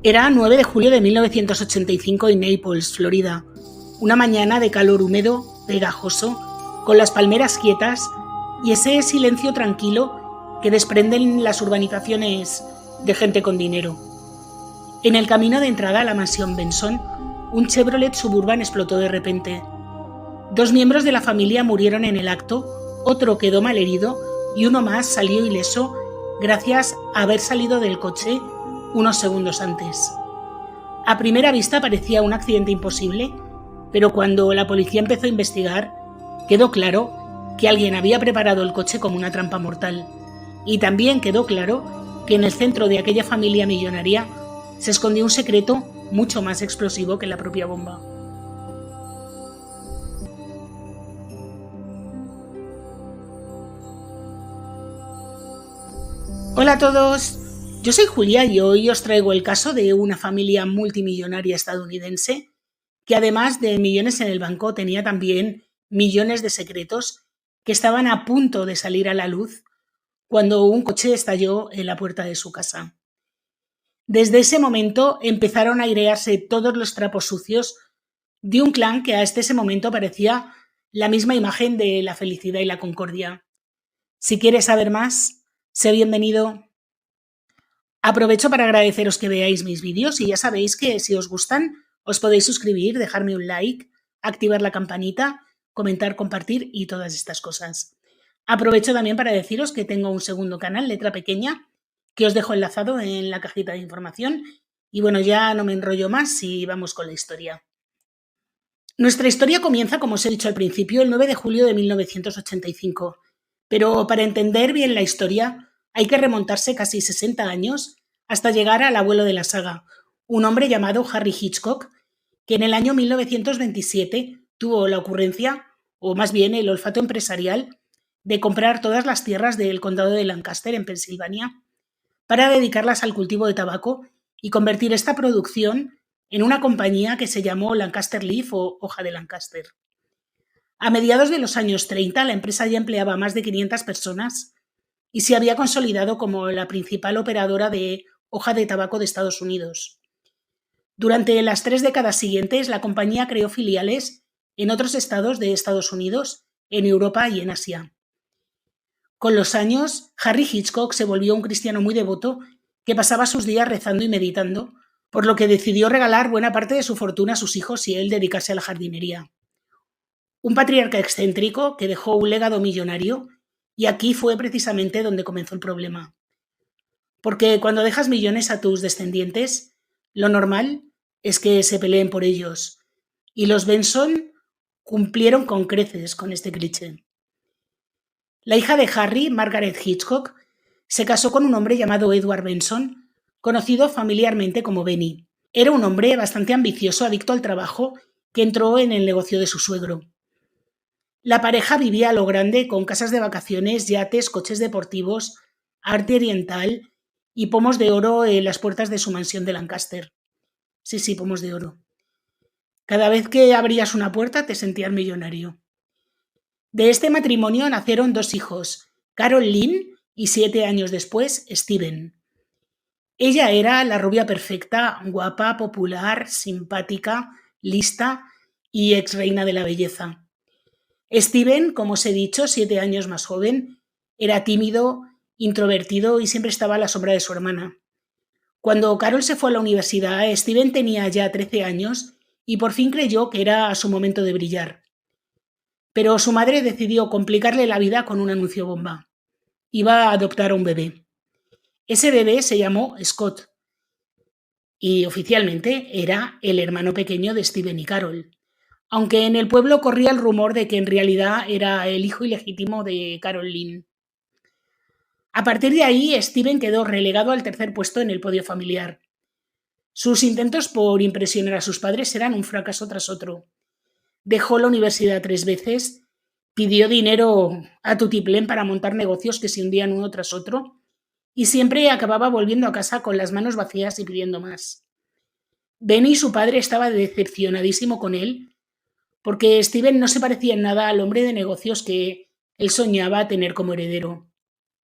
Era 9 de julio de 1985 en Naples, Florida. Una mañana de calor húmedo, pegajoso, con las palmeras quietas y ese silencio tranquilo que desprenden las urbanizaciones de gente con dinero. En el camino de entrada a la mansión Benson, un Chevrolet Suburban explotó de repente. 2 miembros de la familia murieron en el acto, otro quedó malherido y uno más salió ileso gracias a haber salido del coche unos segundos antes. A primera vista parecía un accidente imposible, pero cuando la policía empezó a investigar, quedó claro que alguien había preparado el coche como una trampa mortal. Y también quedó claro que en el centro de aquella familia millonaria se escondía un secreto mucho más explosivo que la propia bomba. Hola a todos, yo soy Julia y hoy os traigo el caso de una familia multimillonaria estadounidense que además de millones en el banco tenía también millones de secretos que estaban a punto de salir a la luz cuando un coche estalló en la puerta de su casa. Desde ese momento empezaron a airearse todos los trapos sucios de un clan que hasta ese momento parecía la misma imagen de la felicidad y la concordia. Si quieres saber más, sé bienvenido. Aprovecho para agradeceros que veáis mis vídeos y ya sabéis que si os gustan os podéis suscribir, dejarme un like, activar la campanita, comentar, compartir y todas estas cosas. Aprovecho también para deciros que tengo un segundo canal, Letra Pequeña, que os dejo enlazado en la cajita de información. Y bueno, ya no me enrollo más y vamos con la historia. Nuestra historia comienza, como os he dicho al principio, el 9 de julio de 1985. Pero para entender bien la historia hay que remontarse casi 60 años hasta llegar al abuelo de la saga, un hombre llamado Harry Hitchcock, que en el año 1927 tuvo la ocurrencia, o más bien el olfato empresarial, de comprar todas las tierras del condado de Lancaster, en Pensilvania, para dedicarlas al cultivo de tabaco y convertir esta producción en una compañía que se llamó Lancaster Leaf o Hoja de Lancaster. A mediados de los años 30, la empresa ya empleaba a más de 500 personas y se había consolidado como la principal operadora de hoja de tabaco de Estados Unidos. Durante las 3 décadas siguientes, la compañía creó filiales en otros estados de Estados Unidos, en Europa y en Asia. Con los años, Harry Hitchcock se volvió un cristiano muy devoto que pasaba sus días rezando y meditando, por lo que decidió regalar buena parte de su fortuna a sus hijos y él dedicarse a la jardinería. Un patriarca excéntrico que dejó un legado millonario, y aquí fue precisamente donde comenzó el problema. Porque cuando dejas millones a tus descendientes, lo normal es que se peleen por ellos. Y los Benson cumplieron con creces con este cliché. La hija de Harry, Margaret Hitchcock, se casó con un hombre llamado Edward Benson, conocido familiarmente como Benny. Era un hombre bastante ambicioso, adicto al trabajo, que entró en el negocio de su suegro. La pareja vivía a lo grande con casas de vacaciones, yates, coches deportivos, arte oriental y pomos de oro en las puertas de su mansión de Lancaster. Sí, pomos de oro. Cada vez que abrías una puerta te sentías millonario. De este matrimonio nacieron 2 hijos, Carol Lynn y 7 años después, Steven. Ella era la rubia perfecta, guapa, popular, simpática, lista y ex reina de la belleza. Steven, como os he dicho, 7 años más joven, era tímido, introvertido y siempre estaba a la sombra de su hermana. Cuando Carol se fue a la universidad, Steven tenía ya 13 años y por fin creyó que era su momento de brillar. Pero su madre decidió complicarle la vida con un anuncio bomba. Iba a adoptar a un bebé. Ese bebé se llamó Scott y oficialmente era el hermano pequeño de Steven y Carol, aunque en el pueblo corría el rumor de que en realidad era el hijo ilegítimo de Carol Lynn. A partir de ahí, Steven quedó relegado al tercer puesto en el podio familiar. Sus intentos por impresionar a sus padres eran un fracaso tras otro. Dejó la universidad 3 veces, pidió dinero a tutiplén para montar negocios que se hundían uno tras otro y siempre acababa volviendo a casa con las manos vacías y pidiendo más. Benny, su padre, estaba decepcionadísimo con él porque Steven no se parecía en nada al hombre de negocios que él soñaba tener como heredero.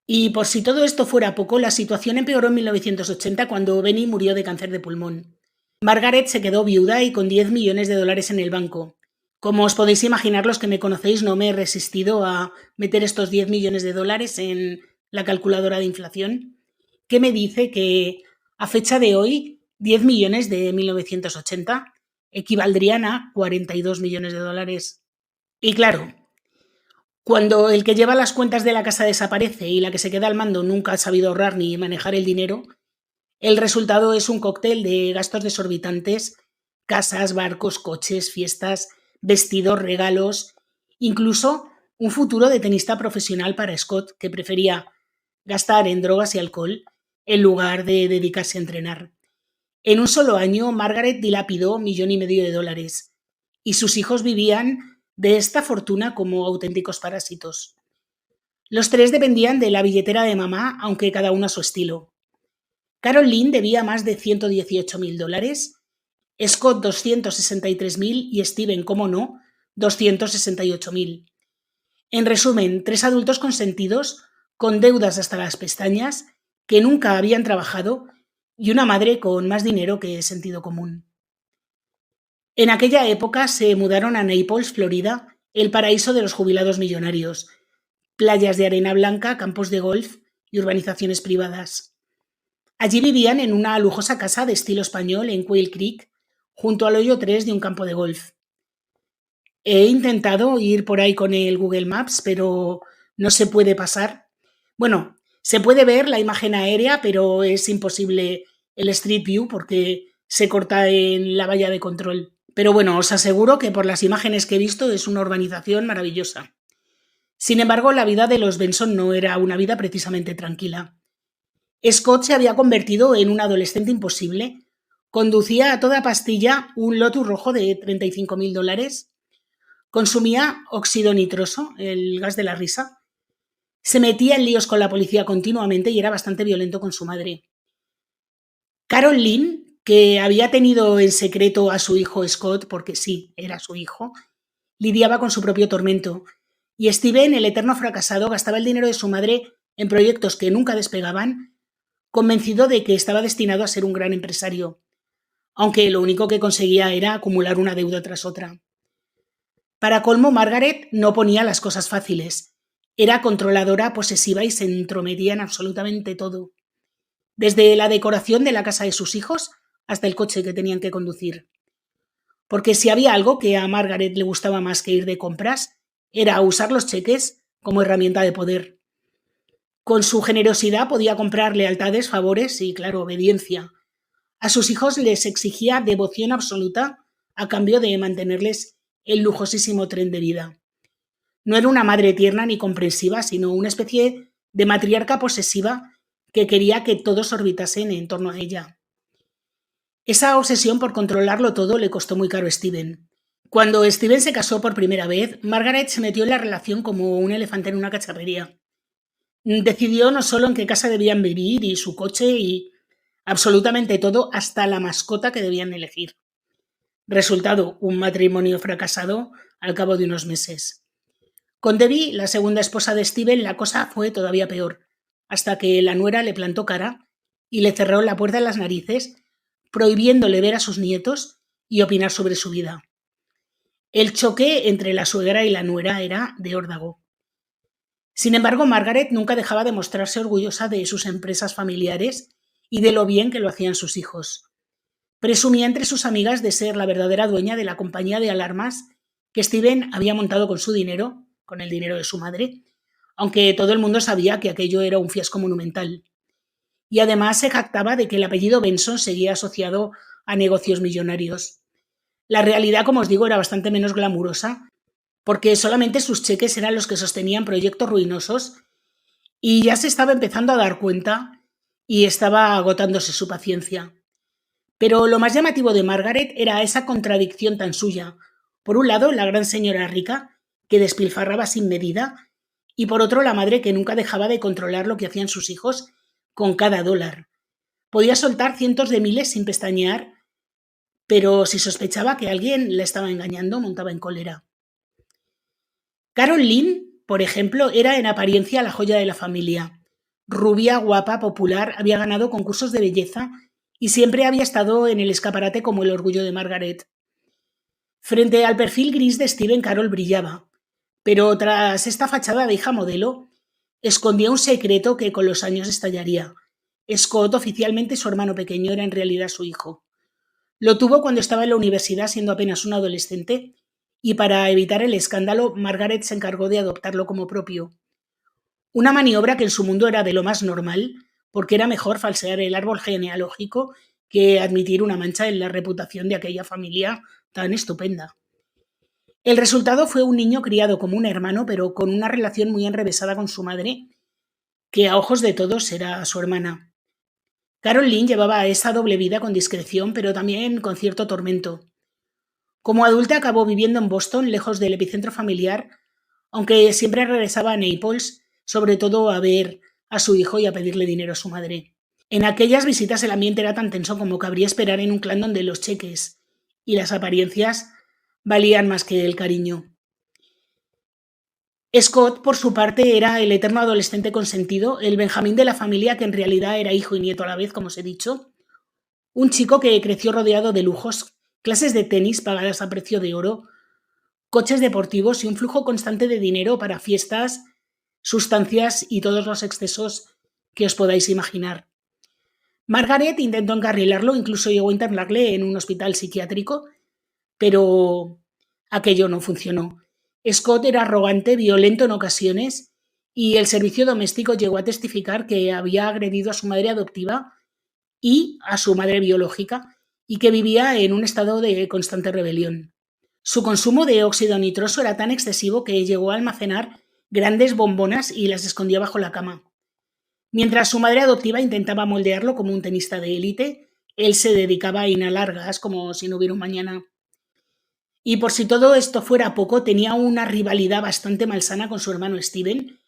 Y por si todo esto fuera poco, la situación empeoró en 1980 cuando Benny murió de cáncer de pulmón. Margaret se quedó viuda y con 10 millones de dólares en el banco. Como os podéis imaginar, los que me conocéis, no me he resistido a meter estos 10 millones de dólares en la calculadora de inflación, que me dice que a fecha de hoy 10 millones de 1980 equivaldrían a 42 millones de dólares. Y claro, cuando el que lleva las cuentas de la casa desaparece y la que se queda al mando nunca ha sabido ahorrar ni manejar el dinero, el resultado es un cóctel de gastos desorbitantes: casas, barcos, coches, fiestas, vestidos, regalos, incluso un futuro de tenista profesional para Scott, que prefería gastar en drogas y alcohol en lugar de dedicarse a entrenar. En un solo año, Margaret dilapidó $1,500,000 y sus hijos vivían de esta fortuna como auténticos parásitos. Los tres dependían de la billetera de mamá, aunque cada uno a su estilo. Carol Lynn debía más de $118,000, Scott 263,000 y Steven, como no, 268,000. En resumen, tres adultos consentidos, con deudas hasta las pestañas, que nunca habían trabajado, y una madre con más dinero que sentido común. En aquella época se mudaron a Naples, Florida, el paraíso de los jubilados millonarios: playas de arena blanca, campos de golf y urbanizaciones privadas. Allí vivían en una lujosa casa de estilo español en Quail Creek, junto al hoyo 3 de un campo de golf. He intentado ir por ahí con el Google Maps, pero no se puede pasar. Bueno, se puede ver la imagen aérea, pero es imposible el Street View porque se corta en la valla de control. Pero bueno, os aseguro que por las imágenes que he visto es una urbanización maravillosa. Sin embargo, la vida de los Benson no era una vida precisamente tranquila. Scott se había convertido en un adolescente imposible. Conducía a toda pastilla un Lotus rojo de $35,000. Consumía óxido nitroso, el gas de la risa. Se metía en líos con la policía continuamente y era bastante violento con su madre. Carol Lynn, que había tenido en secreto a su hijo Scott, porque sí, era su hijo, lidiaba con su propio tormento. Y Steven, el eterno fracasado, gastaba el dinero de su madre en proyectos que nunca despegaban, convencido de que estaba destinado a ser un gran empresario, aunque lo único que conseguía era acumular una deuda tras otra. Para colmo, Margaret no ponía las cosas fáciles. Era controladora, posesiva y se entrometía en absolutamente todo, desde la decoración de la casa de sus hijos hasta el coche que tenían que conducir. Porque si había algo que a Margaret le gustaba más que ir de compras, era usar los cheques como herramienta de poder. Con su generosidad podía comprar lealtades, favores y, claro, obediencia. A sus hijos les exigía devoción absoluta a cambio de mantenerles el lujosísimo tren de vida. No era una madre tierna ni comprensiva, sino una especie de matriarca posesiva que quería que todos orbitasen en torno a ella. Esa obsesión por controlarlo todo le costó muy caro a Steven. Cuando Steven se casó por primera vez, Margaret se metió en la relación como un elefante en una cacharrería. Decidió no solo en qué casa debían vivir y su coche y absolutamente todo, hasta la mascota que debían elegir. Resultado, un matrimonio fracasado al cabo de unos meses. Con Debbie, la segunda esposa de Steven, la cosa fue todavía peor, hasta que la nuera le plantó cara y le cerró la puerta en las narices, prohibiéndole ver a sus nietos y opinar sobre su vida. El choque entre la suegra y la nuera era de órdago. Sin embargo, Margaret nunca dejaba de mostrarse orgullosa de sus empresas familiares y de lo bien que lo hacían sus hijos. Presumía entre sus amigas de ser la verdadera dueña de la compañía de alarmas que Steven había montado con su dinero, con el dinero de su madre, aunque todo el mundo sabía que aquello era un fiasco monumental. Y además se jactaba de que el apellido Benson seguía asociado a negocios millonarios. La realidad, como os digo, era bastante menos glamurosa, porque solamente sus cheques eran los que sostenían proyectos ruinosos, y ya se estaba empezando a dar cuenta y estaba agotándose su paciencia. Pero lo más llamativo de Margaret era esa contradicción tan suya. Por un lado, la gran señora rica, que despilfarraba sin medida, y por otro, la madre que nunca dejaba de controlar lo que hacían sus hijos con cada dólar. Podía soltar cientos de miles sin pestañear, pero si sospechaba que alguien le estaba engañando, montaba en cólera. Carol Lynn, por ejemplo, era en apariencia la joya de la familia. Rubia, guapa, popular, había ganado concursos de belleza y siempre había estado en el escaparate como el orgullo de Margaret. Frente al perfil gris de Steven, Carol brillaba, pero tras esta fachada de hija modelo, escondía un secreto que con los años estallaría. Scott, oficialmente su hermano pequeño, era en realidad su hijo. Lo tuvo cuando estaba en la universidad siendo apenas un adolescente y para evitar el escándalo, Margaret se encargó de adoptarlo como propio. Una maniobra que en su mundo era de lo más normal, porque era mejor falsear el árbol genealógico que admitir una mancha en la reputación de aquella familia tan estupenda. El resultado fue un niño criado como un hermano, pero con una relación muy enrevesada con su madre, que a ojos de todos era su hermana. Carol Lynn llevaba esa doble vida con discreción, pero también con cierto tormento. Como adulta acabó viviendo en Boston, lejos del epicentro familiar, aunque siempre regresaba a Naples, sobre todo a ver a su hijo y a pedirle dinero a su madre. En aquellas visitas el ambiente era tan tenso como cabría esperar en un clan donde los cheques y las apariencias valían más que el cariño. Scott, por su parte, era el eterno adolescente consentido, el Benjamín de la familia que en realidad era hijo y nieto a la vez, como os he dicho. Un chico que creció rodeado de lujos, clases de tenis pagadas a precio de oro, coches deportivos y un flujo constante de dinero para fiestas, sustancias y todos los excesos que os podáis imaginar. Margaret intentó encarrilarlo, incluso llegó a internarle en un hospital psiquiátrico, pero aquello no funcionó. Scott era arrogante, violento en ocasiones, y el servicio doméstico llegó a testificar que había agredido a su madre adoptiva y a su madre biológica, y que vivía en un estado de constante rebelión. Su consumo de óxido nitroso era tan excesivo que llegó a almacenar grandes bombonas y las escondía bajo la cama. Mientras su madre adoptiva intentaba moldearlo como un tenista de élite, él se dedicaba a inhalar gas como si no hubiera un mañana. Y por si todo esto fuera poco, tenía una rivalidad bastante malsana con su hermano Steven,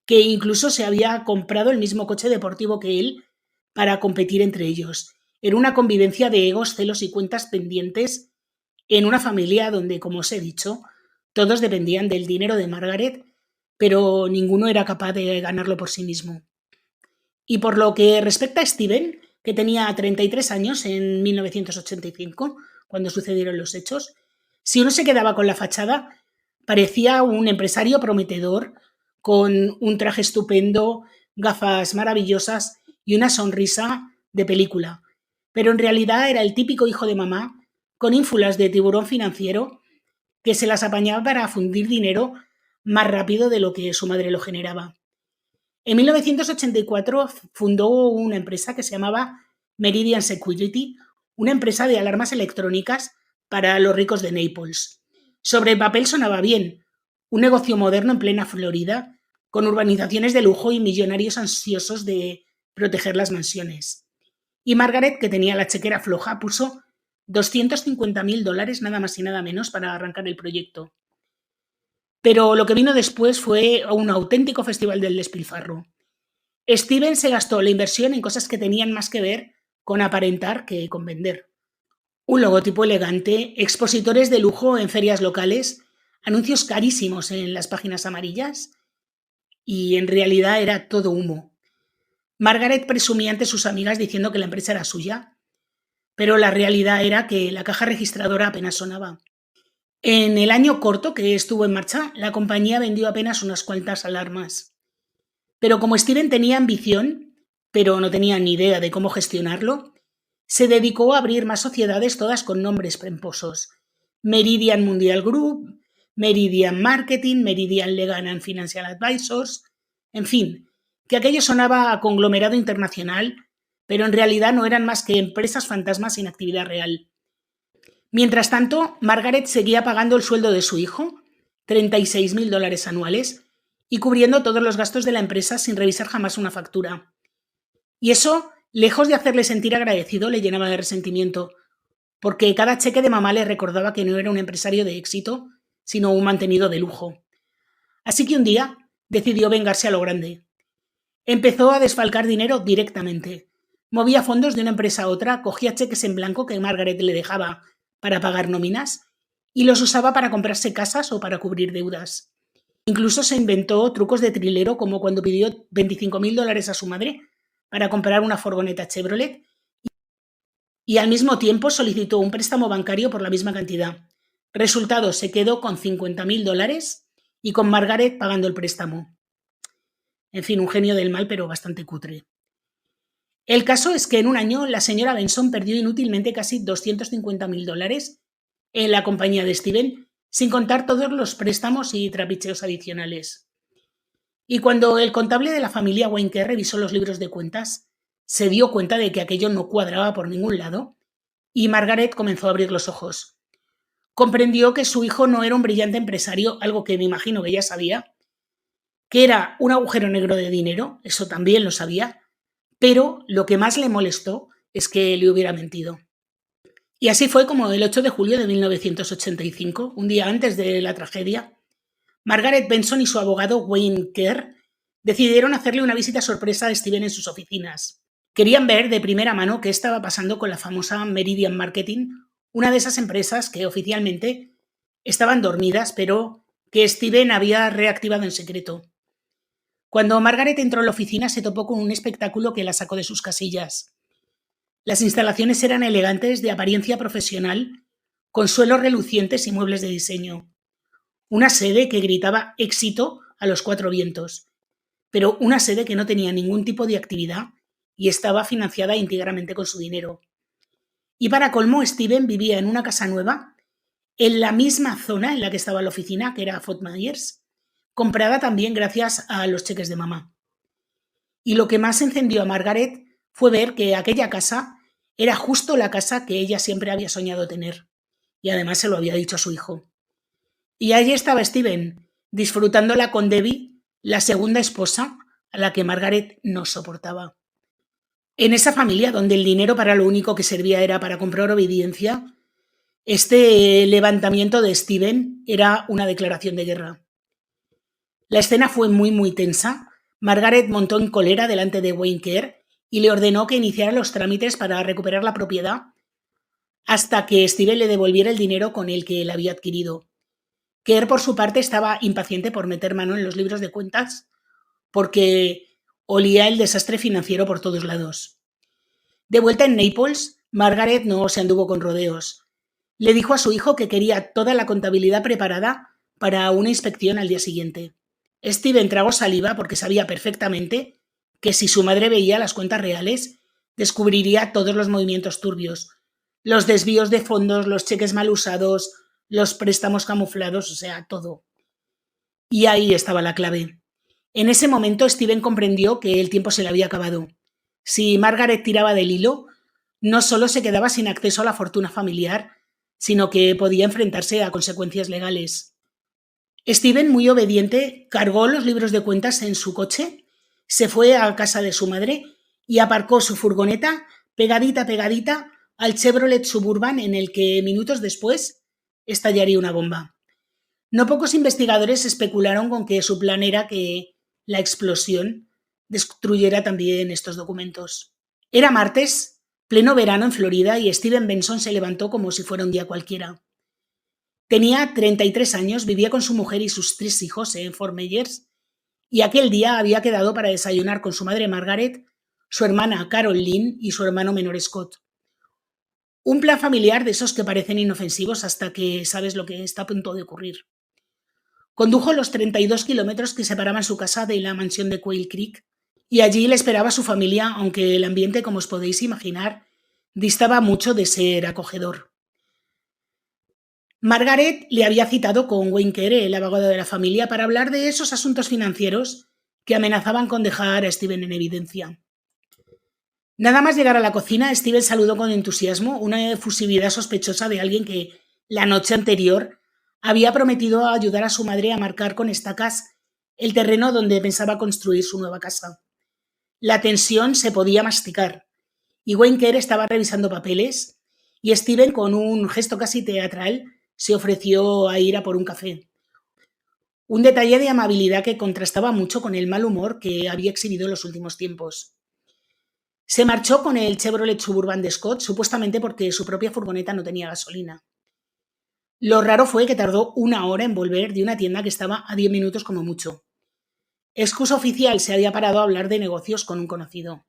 que incluso se había comprado el mismo coche deportivo que él para competir entre ellos. Era una convivencia de egos, celos y cuentas pendientes en una familia donde, como os he dicho, todos dependían del dinero de Margaret, pero ninguno era capaz de ganarlo por sí mismo. Y por lo que respecta a Steven, que tenía 33 años en 1985, cuando sucedieron los hechos, si uno se quedaba con la fachada, parecía un empresario prometedor, con un traje estupendo, gafas maravillosas y una sonrisa de película. Pero en realidad era el típico hijo de mamá, con ínfulas de tiburón financiero, que se las apañaba para fundir dinero más rápido de lo que su madre lo generaba. En 1984 fundó una empresa que se llamaba Meridian Security, una empresa de alarmas electrónicas para los ricos de Naples. Sobre el papel sonaba bien, un negocio moderno en plena Florida, con urbanizaciones de lujo y millonarios ansiosos de proteger las mansiones. Y Margaret, que tenía la chequera floja, puso $250,000 nada más y nada menos para arrancar el proyecto. Pero lo que vino después fue un auténtico festival del despilfarro. Steven se gastó la inversión en cosas que tenían más que ver con aparentar que con vender. Un logotipo elegante, expositores de lujo en ferias locales, anuncios carísimos en las páginas amarillas, y en realidad era todo humo. Margaret presumía ante sus amigas diciendo que la empresa era suya, pero la realidad era que la caja registradora apenas sonaba. En el año corto que estuvo en marcha, la compañía vendió apenas unas cuantas alarmas. Pero como Steven tenía ambición, pero no tenía ni idea de cómo gestionarlo, se dedicó a abrir más sociedades, todas con nombres pomposos. Meridian Mundial Group, Meridian Marketing, Meridian Legal and Financial Advisors, en fin, que aquello sonaba a conglomerado internacional, pero en realidad no eran más que empresas fantasmas sin actividad real. Mientras tanto, Margaret seguía pagando el sueldo de su hijo, $36,000 anuales, y cubriendo todos los gastos de la empresa sin revisar jamás una factura. Y eso, lejos de hacerle sentir agradecido, le llenaba de resentimiento, porque cada cheque de mamá le recordaba que no era un empresario de éxito, sino un mantenido de lujo. Así que un día decidió vengarse a lo grande. Empezó a desfalcar dinero directamente. Movía fondos de una empresa a otra, cogía cheques en blanco que Margaret le dejaba para pagar nóminas y los usaba para comprarse casas o para cubrir deudas. Incluso se inventó trucos de trilero, como cuando pidió $25.000 a su madre para comprar una furgoneta Chevrolet y al mismo tiempo solicitó un préstamo bancario por la misma cantidad. Resultado, se quedó con $50.000 y con Margaret pagando el préstamo. En fin, un genio del mal, pero bastante cutre. El caso es que en un año la señora Benson perdió inútilmente casi $250.000 en la compañía de Steven, sin contar todos los préstamos y trapicheos adicionales. Y cuando el contable de la familia Wynker revisó los libros de cuentas, se dio cuenta de que aquello no cuadraba por ningún lado y Margaret comenzó a abrir los ojos. Comprendió que su hijo no era un brillante empresario, algo que me imagino que ya sabía, que era un agujero negro de dinero, eso también lo sabía, pero lo que más le molestó es que le hubiera mentido. Y así fue como el 8 de julio de 1985, un día antes de la tragedia, Margaret Benson y su abogado Wayne Kerr decidieron hacerle una visita sorpresa a Steven en sus oficinas. Querían ver de primera mano qué estaba pasando con la famosa Meridian Marketing, una de esas empresas que oficialmente estaban dormidas, pero que Steven había reactivado en secreto. Cuando Margaret entró en la oficina se topó con un espectáculo que la sacó de sus casillas. Las instalaciones eran elegantes, de apariencia profesional, con suelos relucientes y muebles de diseño. Una sede que gritaba éxito a los cuatro vientos, pero una sede que no tenía ningún tipo de actividad y estaba financiada íntegramente con su dinero. Y para colmo, Steven vivía en una casa nueva, en la misma zona en la que estaba la oficina, que era Fort Myers, comprada también gracias a los cheques de mamá. Y lo que más encendió a Margaret fue ver que aquella casa era justo la casa que ella siempre había soñado tener. Y además se lo había dicho a su hijo. Y allí estaba Steven, disfrutándola con Debbie, la segunda esposa, a la que Margaret no soportaba. En esa familia, donde el dinero para lo único que servía era para comprar obediencia, este levantamiento de Steven era una declaración de guerra. La escena fue muy tensa. Margaret montó en cólera delante de Wayne Kerr y le ordenó que iniciara los trámites para recuperar la propiedad hasta que Steven le devolviera el dinero con el que la había adquirido. Kerr, por su parte, estaba impaciente por meter mano en los libros de cuentas porque olía el desastre financiero por todos lados. De vuelta en Naples, Margaret no se anduvo con rodeos. Le dijo a su hijo que quería toda la contabilidad preparada para una inspección al día siguiente. Steven tragó saliva porque sabía perfectamente que si su madre veía las cuentas reales, descubriría todos los movimientos turbios, los desvíos de fondos, los cheques mal usados, los préstamos camuflados, o sea, todo. Y ahí estaba la clave. En ese momento Steven comprendió que el tiempo se le había acabado. Si Margaret tiraba del hilo, no solo se quedaba sin acceso a la fortuna familiar, sino que podía enfrentarse a consecuencias legales. Steven, muy obediente, cargó los libros de cuentas en su coche, se fue a casa de su madre y aparcó su furgoneta pegadita al Chevrolet Suburban en el que minutos después estallaría una bomba. No pocos investigadores especularon con que su plan era que la explosión destruyera también estos documentos. Era martes, pleno verano en Florida, y Steven Benson se levantó como si fuera un día cualquiera. Tenía 33 años, vivía con su mujer y sus 3 hijos en Fort Myers, y aquel día había quedado para desayunar con su madre Margaret, su hermana Carol Lynn y su hermano menor Scott. Un plan familiar de esos que parecen inofensivos hasta que sabes lo que está a punto de ocurrir. Condujo los 32 kilómetros que separaban su casa de la mansión de Quail Creek, y allí le esperaba su familia, aunque el ambiente, como os podéis imaginar, distaba mucho de ser acogedor. Margaret le había citado con Wayne Kerr, el abogado de la familia, para hablar de esos asuntos financieros que amenazaban con dejar a Steven en evidencia. Nada más llegar a la cocina, Steven saludó con entusiasmo, una efusividad sospechosa de alguien que la noche anterior había prometido ayudar a su madre a marcar con estacas el terreno donde pensaba construir su nueva casa. La tensión se podía masticar, y Wayne Kerr estaba revisando papeles, y Steven, con un gesto casi teatral, se ofreció a ir a por un café. Un detalle de amabilidad que contrastaba mucho con el mal humor que había exhibido en los últimos tiempos. Se marchó con el Chevrolet Suburban de Scott, supuestamente porque su propia furgoneta no tenía gasolina. Lo raro fue que tardó 1 hora en volver de una tienda que estaba a 10 minutos como mucho. Excusa oficial, se había parado a hablar de negocios con un conocido.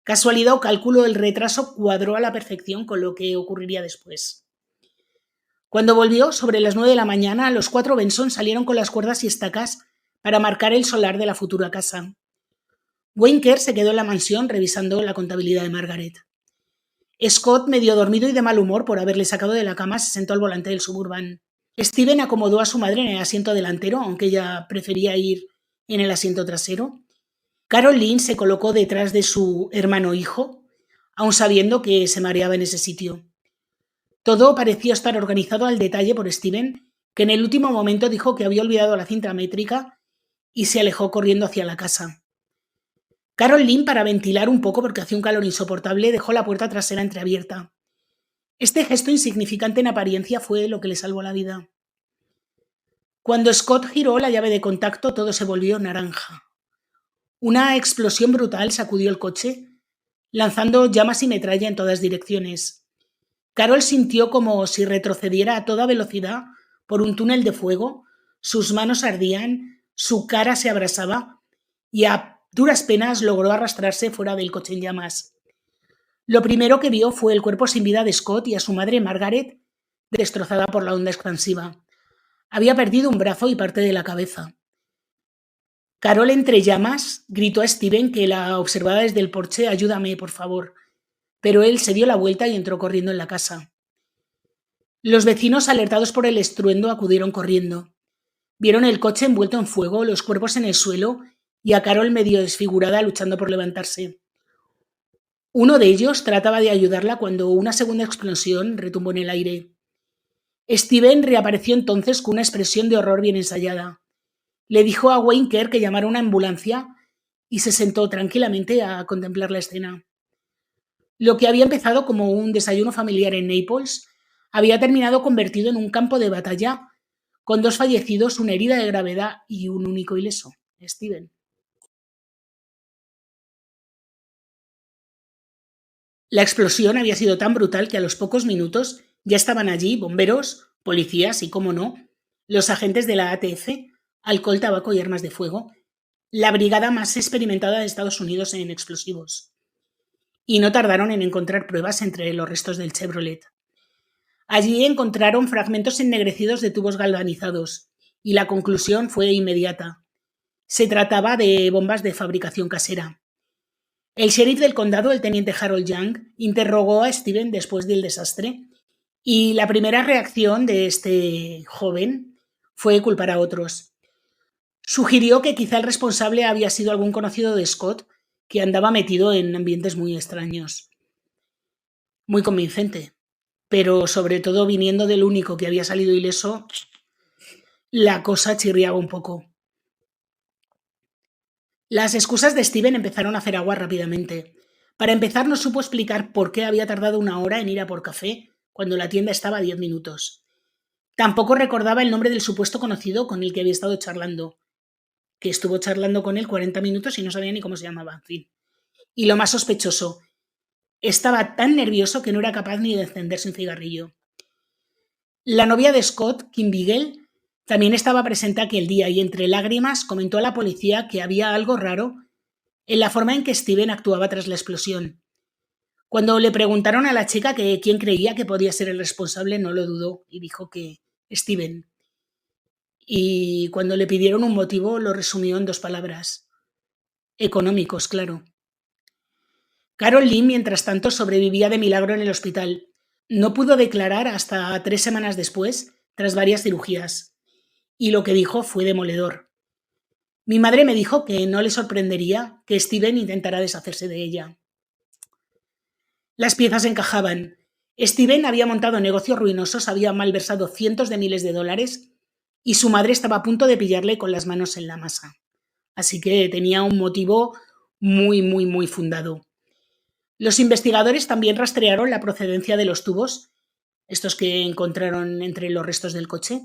Casualidad o cálculo, el retraso cuadró a la perfección con lo que ocurriría después. Cuando volvió, sobre las 9 de la mañana, los 4 Benson salieron con las cuerdas y estacas para marcar el solar de la futura casa. Wayne Kerr se quedó en la mansión revisando la contabilidad de Margaret. Scott, medio dormido y de mal humor por haberle sacado de la cama, se sentó al volante del Suburban. Steven acomodó a su madre en el asiento delantero, aunque ella prefería ir en el asiento trasero. Carol Lynn se colocó detrás de su hermano hijo, aun sabiendo que se mareaba en ese sitio. Todo parecía estar organizado al detalle por Steven, que en el último momento dijo que había olvidado la cinta métrica y se alejó corriendo hacia la casa. Carol Lynn, para ventilar un poco porque hacía un calor insoportable, dejó la puerta trasera entreabierta. Este gesto insignificante en apariencia fue lo que le salvó la vida. Cuando Scott giró la llave de contacto, todo se volvió naranja. Una explosión brutal sacudió el coche, lanzando llamas y metralla en todas direcciones. Carol sintió como si retrocediera a toda velocidad por un túnel de fuego, sus manos ardían, su cara se abrasaba y a duras penas logró arrastrarse fuera del coche en llamas. Lo primero que vio fue el cuerpo sin vida de Scott y a su madre Margaret, destrozada por la onda expansiva. Había perdido un brazo y parte de la cabeza. Carol, entre llamas, gritó a Steven, que la observaba desde el porche: «Ayúdame, por favor». Pero él se dio la vuelta y entró corriendo en la casa. Los vecinos, alertados por el estruendo, acudieron corriendo. Vieron el coche envuelto en fuego, los cuerpos en el suelo y a Carol medio desfigurada luchando por levantarse. Uno de ellos trataba de ayudarla cuando una segunda explosión retumbó en el aire. Steven reapareció entonces con una expresión de horror bien ensayada. Le dijo a Wayne Kerr que llamara una ambulancia y se sentó tranquilamente a contemplar la escena. Lo que había empezado como un desayuno familiar en Naples había terminado convertido en un campo de batalla con 2 fallecidos, una herida de gravedad y un único ileso, Steven. La explosión había sido tan brutal que a los pocos minutos ya estaban allí bomberos, policías y, cómo no, los agentes de la ATF, alcohol, tabaco y armas de fuego, la brigada más experimentada de Estados Unidos en explosivos. Y no tardaron en encontrar pruebas entre los restos del Chevrolet. Allí encontraron fragmentos ennegrecidos de tubos galvanizados, y la conclusión fue inmediata. Se trataba de bombas de fabricación casera. El sheriff del condado, el teniente Harold Young, interrogó a Steven después del desastre, y la primera reacción de este joven fue culpar a otros. Sugirió que quizá el responsable había sido algún conocido de Scott que andaba metido en ambientes muy extraños. Muy convincente, pero sobre todo viniendo del único que había salido ileso, la cosa chirriaba un poco. Las excusas de Steven empezaron a hacer agua rápidamente. Para empezar, no supo explicar por qué había tardado 1 hora en ir a por café cuando la tienda estaba a 10 minutos. Tampoco recordaba el nombre del supuesto conocido con el que había estado charlando, que estuvo charlando con él 40 minutos y no sabía ni cómo se llamaba, en fin. Y lo más sospechoso, estaba tan nervioso que no era capaz ni de encenderse un cigarrillo. La novia de Scott, Kim Beagle, también estaba presente aquel día y entre lágrimas comentó a la policía que había algo raro en la forma en que Steven actuaba tras la explosión. Cuando le preguntaron a la chica que quién creía que podía ser el responsable, no lo dudó y dijo que Steven. Y cuando le pidieron un motivo, lo resumió en 2 palabras. Económicos, claro. Carol Lynn, mientras tanto, sobrevivía de milagro en el hospital. No pudo declarar hasta 3 semanas después, tras varias cirugías. Y lo que dijo fue demoledor. Mi madre me dijo que no le sorprendería que Steven intentara deshacerse de ella. Las piezas encajaban. Steven había montado negocios ruinosos, había malversado cientos de miles de dólares y su madre estaba a punto de pillarle con las manos en la masa. Así que tenía un motivo muy fundado. Los investigadores también rastrearon la procedencia de los tubos, estos que encontraron entre los restos del coche,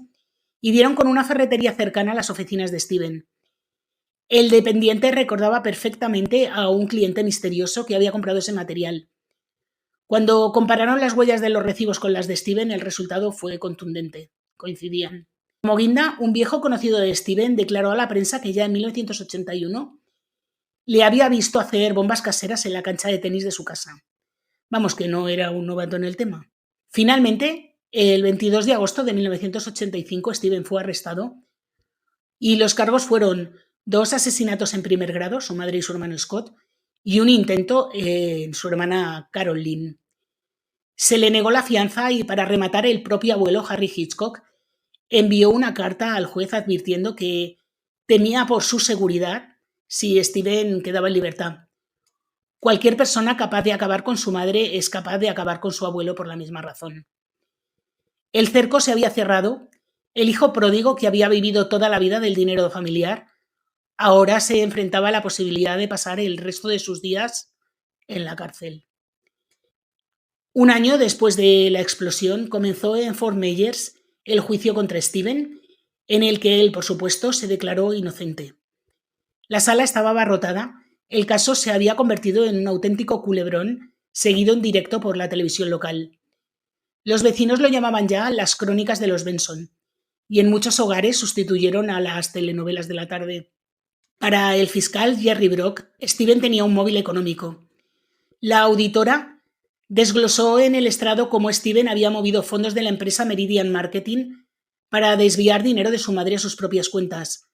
y dieron con una ferretería cercana a las oficinas de Steven. El dependiente recordaba perfectamente a un cliente misterioso que había comprado ese material. Cuando compararon las huellas de los recibos con las de Steven, el resultado fue contundente. Coincidían. Como guinda, un viejo conocido de Steven declaró a la prensa que ya en 1981 le había visto hacer bombas caseras en la cancha de tenis de su casa. Vamos, que no era un novato en el tema. Finalmente, el 22 de agosto de 1985, Steven fue arrestado y los cargos fueron 2 asesinatos en primer grado, su madre y su hermano Scott, y un intento en su hermana Carol Lynn. Se le negó la fianza y, para rematar, el propio abuelo Harry Hitchcock envió una carta al juez advirtiendo que temía por su seguridad si Steven quedaba en libertad. Cualquier persona capaz de acabar con su madre es capaz de acabar con su abuelo por la misma razón. El cerco se había cerrado. El hijo pródigo, que había vivido toda la vida del dinero familiar, ahora se enfrentaba a la posibilidad de pasar el resto de sus días en la cárcel. Un año después de la explosión comenzó en Fort Myers el juicio contra Steven, en el que él, por supuesto, se declaró inocente. La sala estaba abarrotada. El caso se había convertido en un auténtico culebrón, seguido en directo por la televisión local. Los vecinos lo llamaban ya las crónicas de los Benson, y en muchos hogares sustituyeron a las telenovelas de la tarde. Para el fiscal Jerry Brock, Steven tenía un móvil económico. La auditora desglosó en el estrado cómo Steven había movido fondos de la empresa Meridian Marketing para desviar dinero de su madre a sus propias cuentas.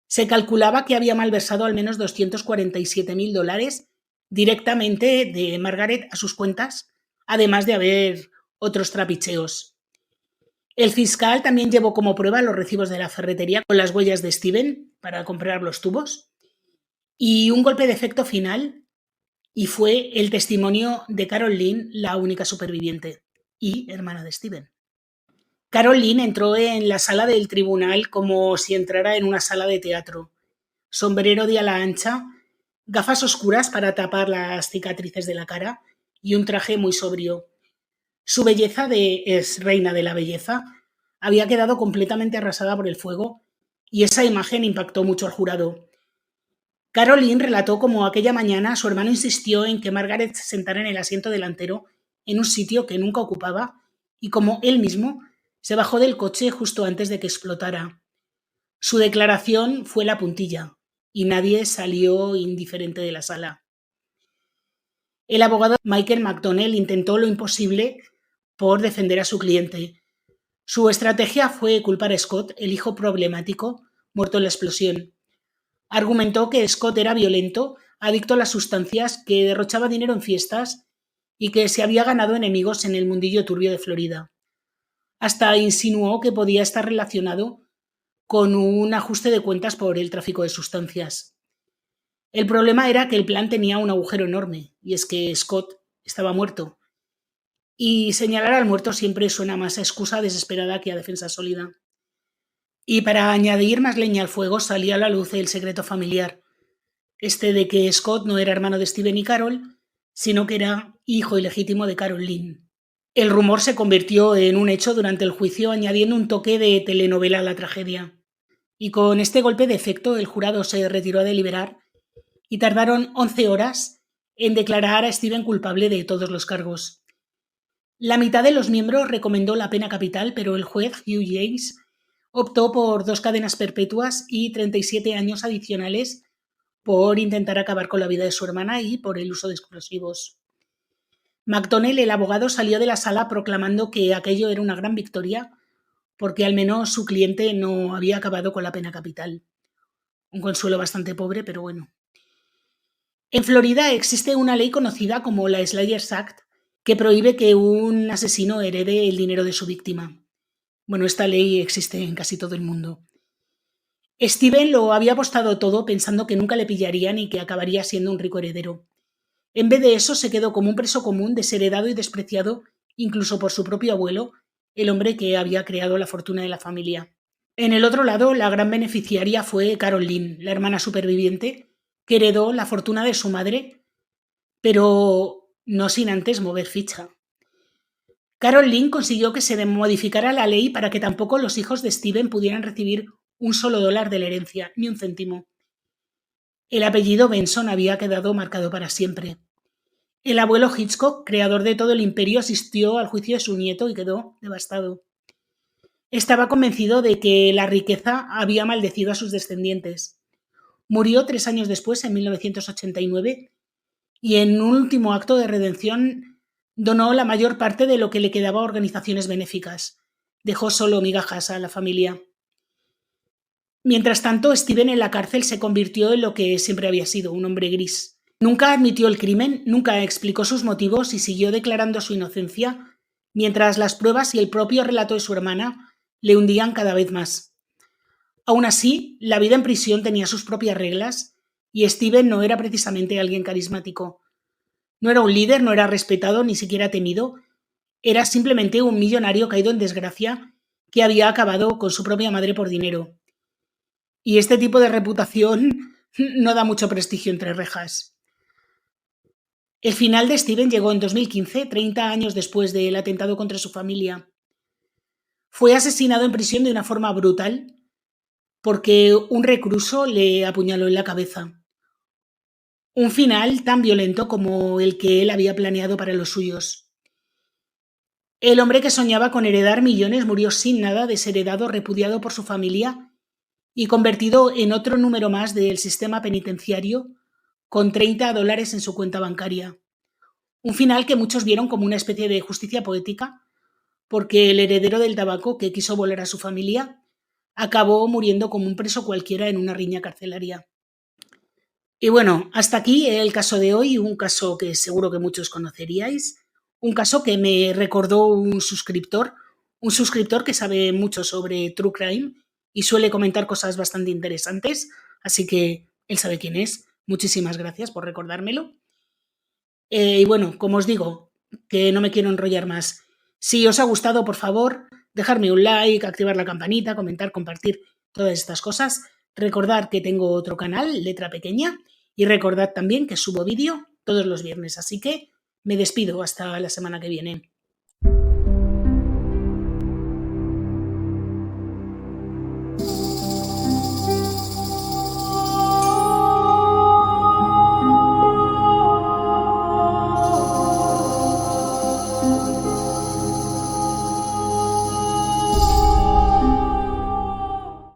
Se calculaba que había malversado al menos $247,000 directamente de Margaret a sus cuentas, además de haber otros trapicheos. El fiscal también llevó como prueba los recibos de la ferretería con las huellas de Steven para comprar los tubos y un golpe de efecto final, y fue el testimonio de Carol Lynn, la única superviviente y hermana de Steven. Carol Lynn entró en la sala del tribunal como si entrara en una sala de teatro. Sombrero de ala ancha, gafas oscuras para tapar las cicatrices de la cara y un traje muy sobrio. Su belleza es reina de la belleza había quedado completamente arrasada por el fuego y esa imagen impactó mucho al jurado. Carol Lynn relató cómo aquella mañana su hermano insistió en que Margaret se sentara en el asiento delantero en un sitio que nunca ocupaba y cómo él mismo se bajó del coche justo antes de que explotara. Su declaración fue la puntilla y nadie salió indiferente de la sala. El abogado Michael McDonnell intentó lo imposible por defender a su cliente. Su estrategia fue culpar a Scott, el hijo problemático, muerto en la explosión. Argumentó que Scott era violento, adicto a las sustancias, que derrochaba dinero en fiestas y que se había ganado enemigos en el mundillo turbio de Florida. Hasta insinuó que podía estar relacionado con un ajuste de cuentas por el tráfico de sustancias. El problema era que el plan tenía un agujero enorme, y es que Scott estaba muerto. Y señalar al muerto siempre suena más a excusa desesperada que a defensa sólida. Y para añadir más leña al fuego salía a la luz el secreto familiar, este de que Scott no era hermano de Steven y Carol, sino que era hijo ilegítimo de Carol Lynn. El rumor se convirtió en un hecho durante el juicio, añadiendo un toque de telenovela a la tragedia. Y con este golpe de efecto el jurado se retiró a deliberar y tardaron 11 horas en declarar a Steven culpable de todos los cargos. La mitad de los miembros recomendó la pena capital, pero el juez Hugh James optó por 2 cadenas perpetuas y 37 años adicionales por intentar acabar con la vida de su hermana y por el uso de explosivos. McDonnell, el abogado, salió de la sala proclamando que aquello era una gran victoria porque al menos su cliente no había acabado con la pena capital. Un consuelo bastante pobre, pero bueno. En Florida existe una ley conocida como la Slayers Act que prohíbe que un asesino herede el dinero de su víctima. Bueno, esta ley existe en casi todo el mundo. Steven lo había apostado todo pensando que nunca le pillarían y que acabaría siendo un rico heredero. En vez de eso, se quedó como un preso común, desheredado y despreciado incluso por su propio abuelo, el hombre que había creado la fortuna de la familia. En el otro lado, la gran beneficiaria fue Carol Lynn, la hermana superviviente, que heredó la fortuna de su madre, pero no sin antes mover ficha. Carol Lynn consiguió que se modificara la ley para que tampoco los hijos de Steven pudieran recibir un solo dólar de la herencia, ni un céntimo. El apellido Benson había quedado marcado para siempre. El abuelo Hitchcock, creador de todo el imperio, asistió al juicio de su nieto y quedó devastado. Estaba convencido de que la riqueza había maldecido a sus descendientes. Murió 3 años después, en 1989, y en un último acto de redención donó la mayor parte de lo que le quedaba a organizaciones benéficas. Dejó solo migajas a la familia. Mientras tanto, Steven en la cárcel se convirtió en lo que siempre había sido, un hombre gris. Nunca admitió el crimen, nunca explicó sus motivos y siguió declarando su inocencia, mientras las pruebas y el propio relato de su hermana le hundían cada vez más. Aún así, la vida en prisión tenía sus propias reglas y Steven no era precisamente alguien carismático. No era un líder, no era respetado, ni siquiera temido. Era simplemente un millonario caído en desgracia que había acabado con su propia madre por dinero. Y este tipo de reputación no da mucho prestigio entre rejas. El final de Steven llegó en 2015, 30 años después del atentado contra su familia. Fue asesinado en prisión de una forma brutal porque un recluso le apuñaló en la cabeza. Un final tan violento como el que él había planeado para los suyos. El hombre que soñaba con heredar millones murió sin nada, desheredado, repudiado por su familia y convertido en otro número más del sistema penitenciario, con $30 en su cuenta bancaria. Un final que muchos vieron como una especie de justicia poética, porque el heredero del tabaco, que quiso volar a su familia, acabó muriendo como un preso cualquiera en una riña carcelaria. Y bueno, hasta aquí el caso de hoy, un caso que seguro que muchos conoceríais, un caso que me recordó un suscriptor que sabe mucho sobre True Crime y suele comentar cosas bastante interesantes, así que él sabe quién es. Muchísimas gracias por recordármelo. Y bueno, como os digo, que no me quiero enrollar más. Si os ha gustado, por favor, dejarme un like, activar la campanita, comentar, compartir todas estas cosas. Recordad que tengo otro canal, Letra Pequeña, y recordad también que subo vídeo todos los viernes. Así que me despido hasta la semana que viene.